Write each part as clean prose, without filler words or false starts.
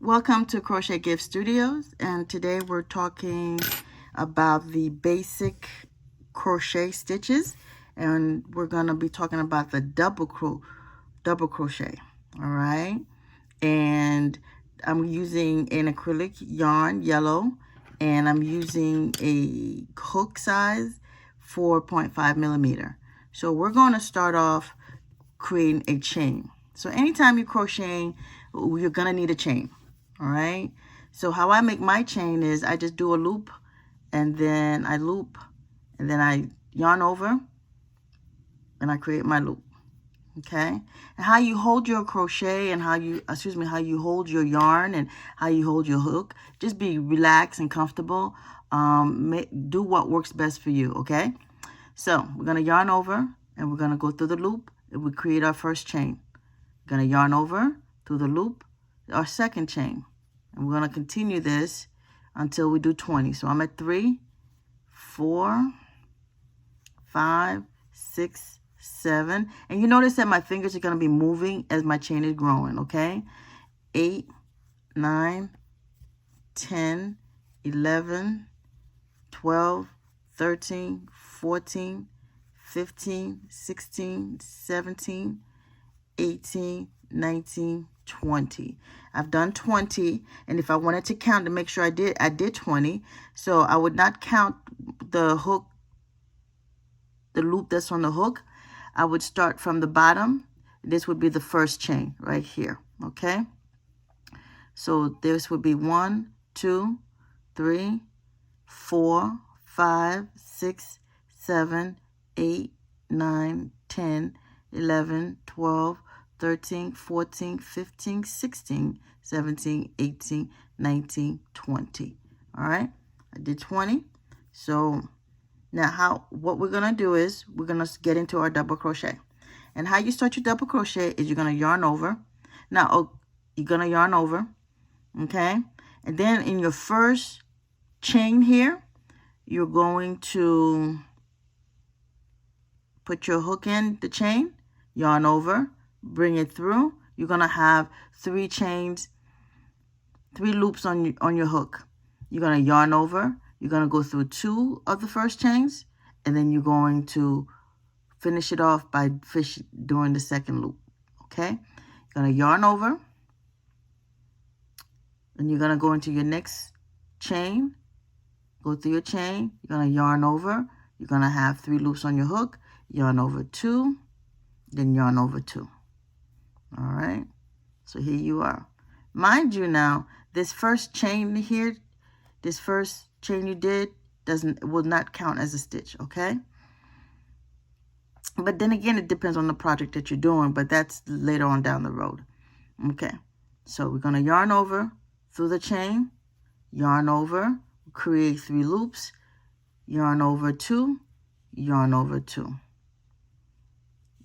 Welcome to Crochet Gift Studios, and today we're talking about the basic crochet stitches, and we're going to be talking about the double crochet. All right, and I'm using an acrylic yarn, yellow, and I'm using a hook size 4.5 millimeter. So we're going to start off creating a chain. So anytime you're crocheting, you're going to need a chain. All right, so how I make my chain is I just do a loop, and then I loop, and then I yarn over, and I create my loop. Okay, and how you hold your crochet and how you hold your yarn and how you hold your hook, just be relaxed and comfortable. Do what works best for you. Okay, so we're gonna yarn over, and we're gonna go through the loop, and we create our first chain. We're gonna yarn over through the loop, our second chain, and we're going to continue this until we do 20. So I'm at 3, 4, 5, 6, 7, and you notice that my fingers are going to be moving as my chain is growing. Okay, 8, 9, 10, 11, 12, 13, 14, 15, 16, 17, 18, 19, 20. I've done 20, and if I wanted to count to make sure I did 20. So I would not count the hook, the loop that's on the hook. I would start from the bottom. This would be the first chain right here. Okay, so this would be 1, 2, 3, 4, 5, 6, 7, 8, 9, 10, 11, 12, 13, 14, 15, 16, 17, 18, 19, 20. All right, I did 20. So now what we're going to do is we're going to get into our double crochet. And how you start your double crochet is you're going to yarn over. Now, you're going to yarn over, okay? And then in your first chain here, you're going to put your hook in the chain, yarn over, bring it through. You're going to have 3 chains, 3 loops on your hook. You're going to yarn over. You're going to go through 2 of the first chains, and then you're going to finish it off by doing the second loop. Okay? You're going to yarn over, and you're going to go into your next chain, go through your chain. You're going to yarn over. You're going to have 3 loops on your hook, yarn over 2, then yarn over 2. All right, so here you are. Mind you now, this first chain here, this first chain you did will not count as a stitch, okay? But then again, it depends on the project that you're doing, but that's later on down the road. Okay, so we're gonna yarn over through the chain, yarn over, create 3 loops, yarn over 2, yarn over 2,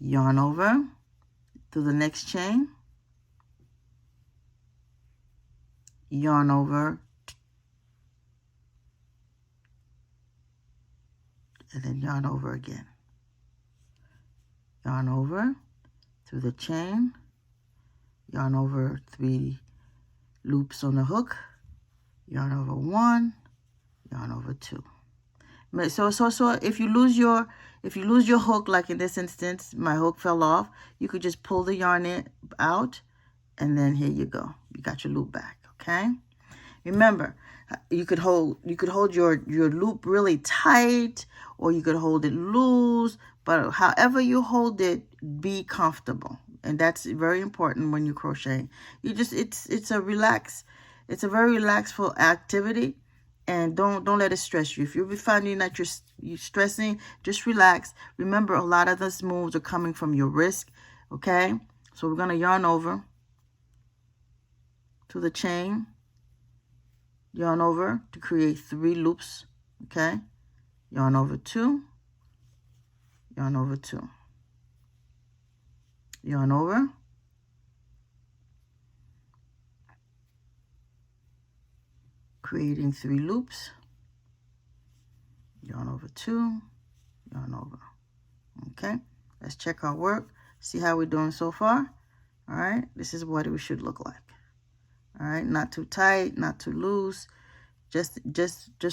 yarn over through the next chain, yarn over, and then yarn over again. Yarn over through the chain, yarn over 3 loops on the hook, yarn over 1, yarn over 2. So if you lose your hook, like in this instance, my hook fell off, you could just pull the yarn out, and then here you go. You got your loop back, okay? Remember, you could hold your loop really tight, or you could hold it loose, but however you hold it, be comfortable. And that's very important when you crochet. It's a very relaxful activity. And don't let it stress you. If you're finding that you're stressing, just relax. Remember, a lot of those moves are coming from your wrist, okay? So we're going to yarn over to the chain, yarn over to create 3 loops, okay? Yarn over 2, yarn over 2, yarn over, creating 3 loops, yarn over 2, yarn over. Okay, let's check our work, see how we're doing so far. All right, this is what it should look like. All right, not too tight, not too loose, just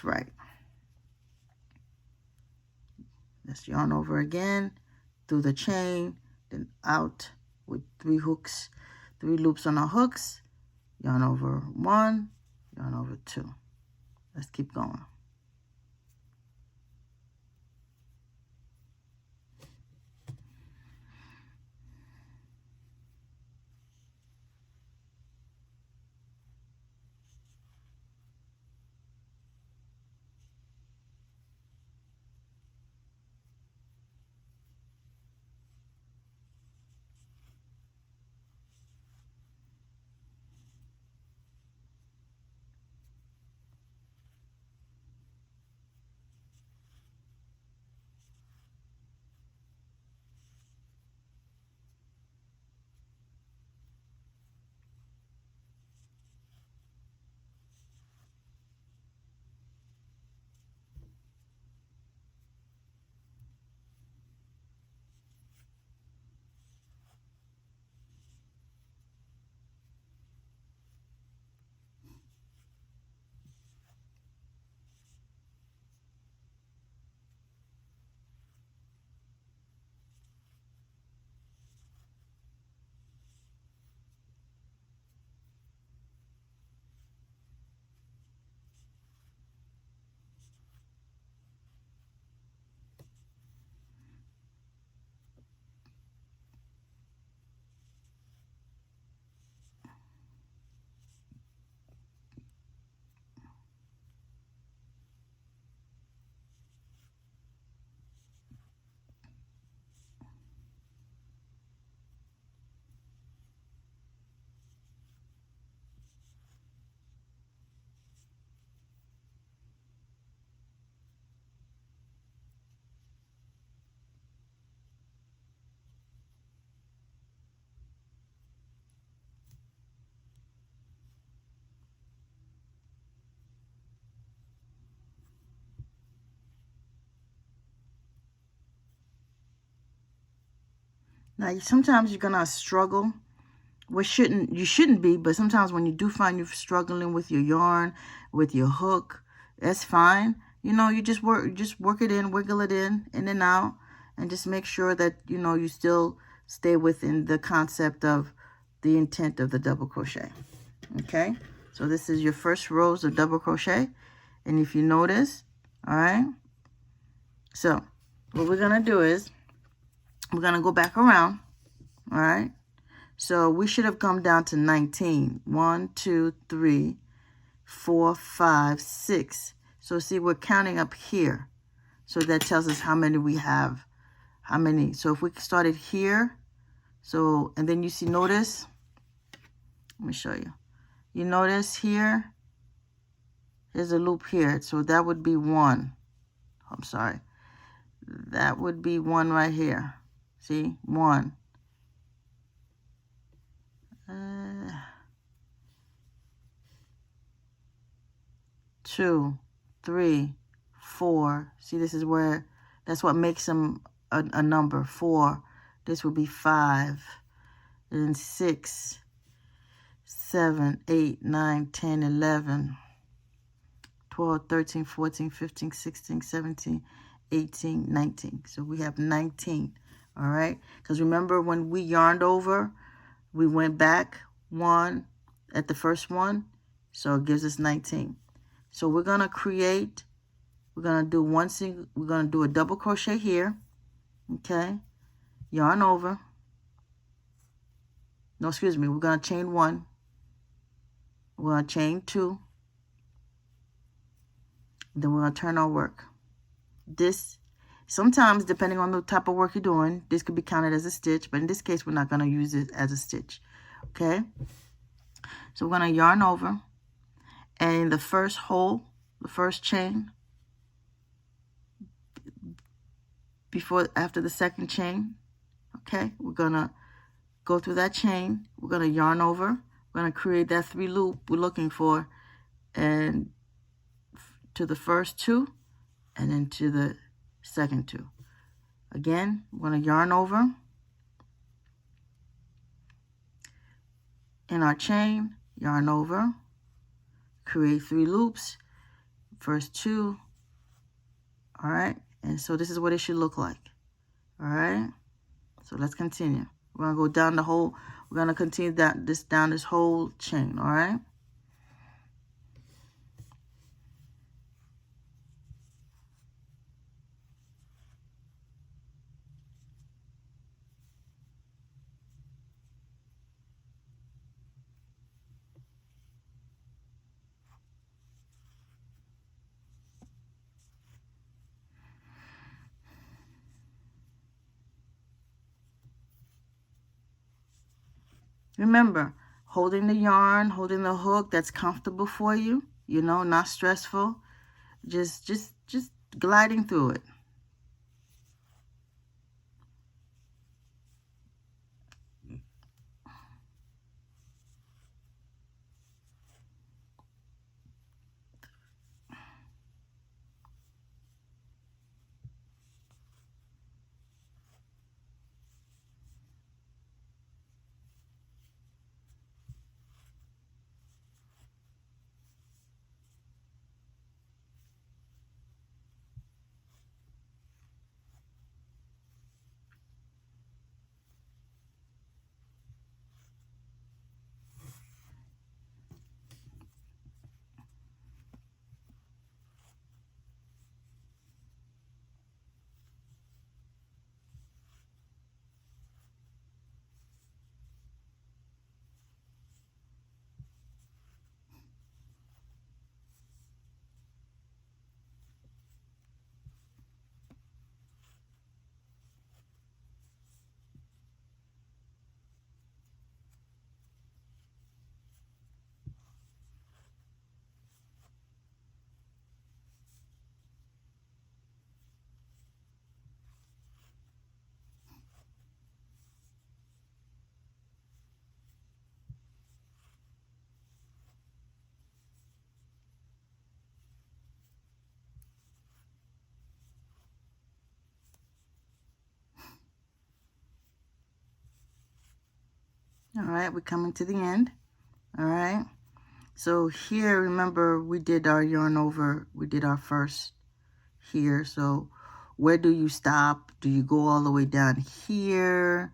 right. Let's yarn over again through the chain, then out with 3 hooks, 3 loops on our hooks, yarn over 1, yarn over 2. Let's keep going. Now, sometimes you're gonna struggle. You shouldn't be, but sometimes when you do find you're struggling with your yarn, with your hook, that's fine. You know, you just work it in, wiggle it in and out, and just make sure that, you know, you still stay within the concept of the intent of the double crochet. Okay, so this is your first rows of double crochet, and if you notice, all right, so what we're gonna do is we're gonna go back around. All right, so we should have come down to 19. 1, 2, 3, 4, 5, 6. So see, we're counting up here. So that tells us how many we have. How many? So if we started here, so, and then you see, notice, let me show you. You notice here, here's a loop here. So that would be 1. I'm sorry. That would be 1 right here. See, 1. 2, 3, 4. See, this is where, that's what makes them a number. 4. This would be 5. And 6, 7, 8, 9, 10, 11, 12, 13, 14, 15, 16, 17, 18, 19. So we have 19. All right. Because remember when we yarned over, we went back 1 at the first one. So it gives us 19. So we're going to create, we're going to do we're going to do a double crochet here. Okay. Yarn over. No, excuse me. We're going to chain 1. We're going to chain 2. Then we're going to turn our work. This, sometimes, depending on the type of work you're doing, this could be counted as a stitch. But in this case, we're not going to use it as a stitch. Okay. So we're going to yarn over. And in the first hole, the first chain, after the second chain, okay, we're going to go through that chain. We're going to yarn over. We're going to create that 3 loop we're looking for, and to the first 2, and then to the second 2. Again, we're going to yarn over in our chain, yarn over, create 3 loops, first 2, all right? And so this is what it should look like, all right? So let's continue. We're gonna go down the whole, we're gonna continue down this whole chain, all right? Remember, holding the yarn, holding the hook that's comfortable for you, you know, not stressful. Just gliding through it. All right, we're coming to the end. All right. So here, remember, we did our yarn over. We did our first here. So where do you stop? Do you go all the way down here?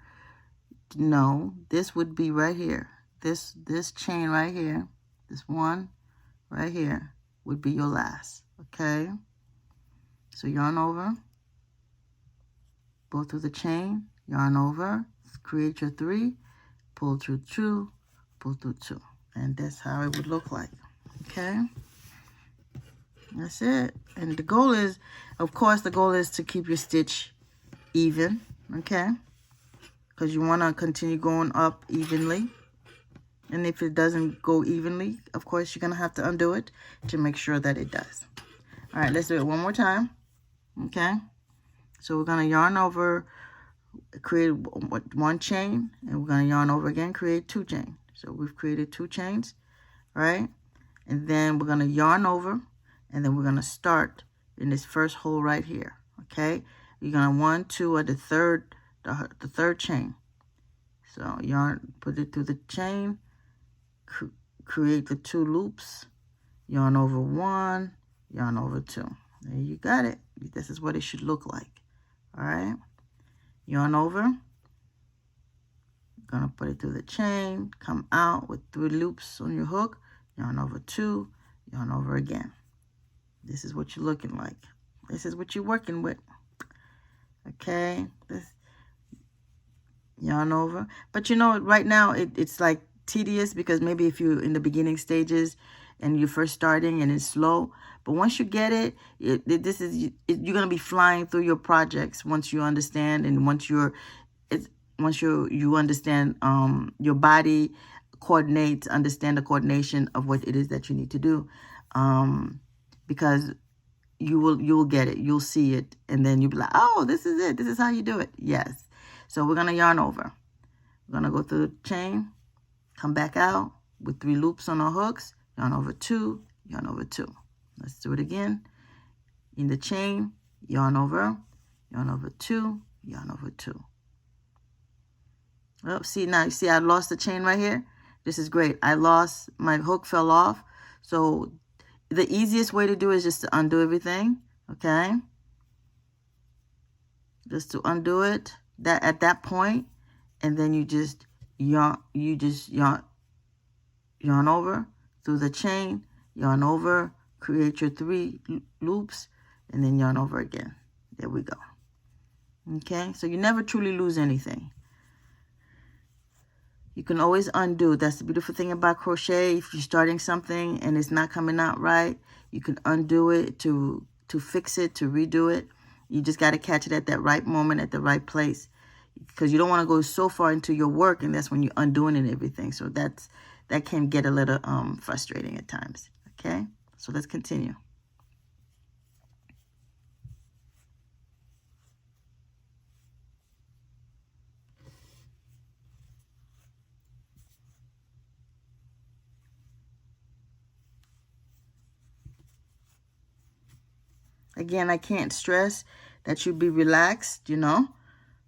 No, this would be right here. This chain right here, this one right here would be your last, okay? So yarn over, go through the chain, yarn over, create your 3, pull through 2, pull through 2. And that's how it would look like, okay? That's it. And the goal is, of course, the goal is to keep your stitch even, okay? Because you want to continue going up evenly. And if it doesn't go evenly, of course, you're going to have to undo it to make sure that it does. All right, let's do it one more time, okay? So we're going to yarn over, create 1 chain, and we're going to yarn over again, create 2 chains. So we've created 2 chains, right? And then we're going to yarn over, and then we're going to start in this first hole right here, okay? You're going to 1, 2 at the third chain. So yarn, put it through the chain, create the 2 loops, yarn over 1, yarn over 2. There you got it. This is what it should look like. All right. Yarn over. Gonna put it through the chain, come out with 3 loops on your hook, yarn over 2, yarn over again. This is what you're looking like. This is what you're working with. Okay. This yarn over. But you know, right now it's like tedious because maybe if you're in the beginning stages and you're first starting and it's slow, but once you get it, you're gonna be flying through your projects once you understand, and once you understand your body coordinates, understand the coordination of what it is that you need to do, because you will get it, you'll see it, and then you'll be like, oh, this is it, this is how you do it. Yes. So we're gonna yarn over. We're gonna go through the chain, come back out with 3 loops on our hooks, yarn over 2, yarn over 2. Let's do it again. In the chain, yarn over 2, yarn over 2. Oh, see, now you see I lost the chain right here. This is great. My hook fell off. So the easiest way to do it is just to undo everything, okay? Just to undo it at that point, and then you just yarn over through the chain, yarn over, create your 3 loops, and then yarn over again. There we go. Okay, so you never truly lose anything. You can always undo. That's the beautiful thing about crochet. If you're starting something and it's not coming out right, you can undo it to fix it, to redo it. You just got to catch it at that right moment, at the right place, because you don't want to go so far into your work, and that's when you're undoing and everything. So that can get a little frustrating at times. Okay, so let's continue. Again, I can't stress that you be relaxed, you know.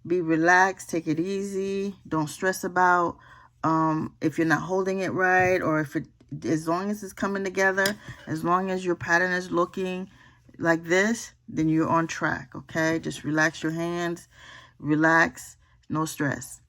Be relaxed, take it easy. Don't stress about if you're not holding it right, or if as long as it's coming together, as long as your pattern is looking like this, then you're on track, okay? Just relax your hands, relax, no stress.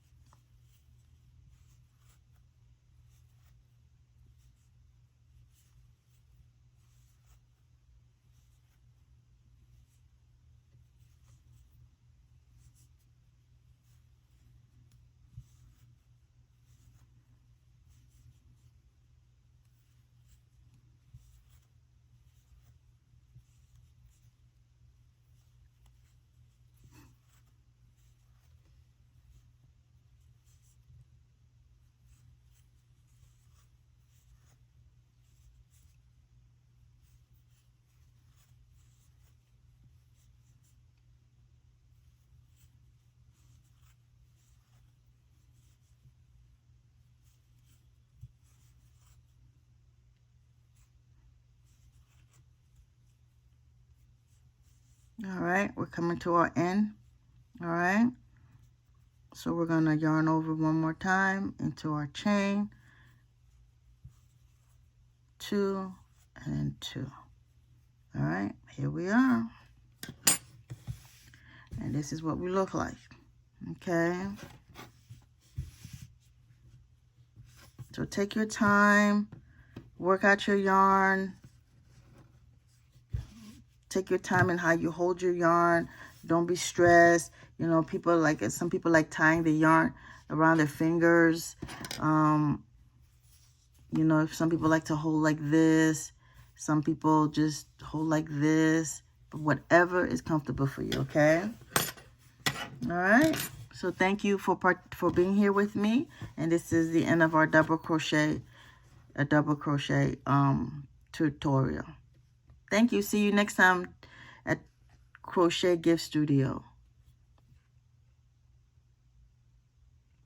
All right, we're coming to our end. All right, so we're going to yarn over one more time into our chain, 2 and 2. All right, here we are. And this is what we look like. Okay. So take your time, work out your yarn. Take your time in how you hold your yarn. Don't be stressed. You know, some people like tying the yarn around their fingers. You know, some people like to hold like this. Some people just hold like this. But whatever is comfortable for you, okay? All right. So thank you for being here with me. And this is the end of our double crochet tutorial. Thank you. See you next time at Crochet Gift Studio.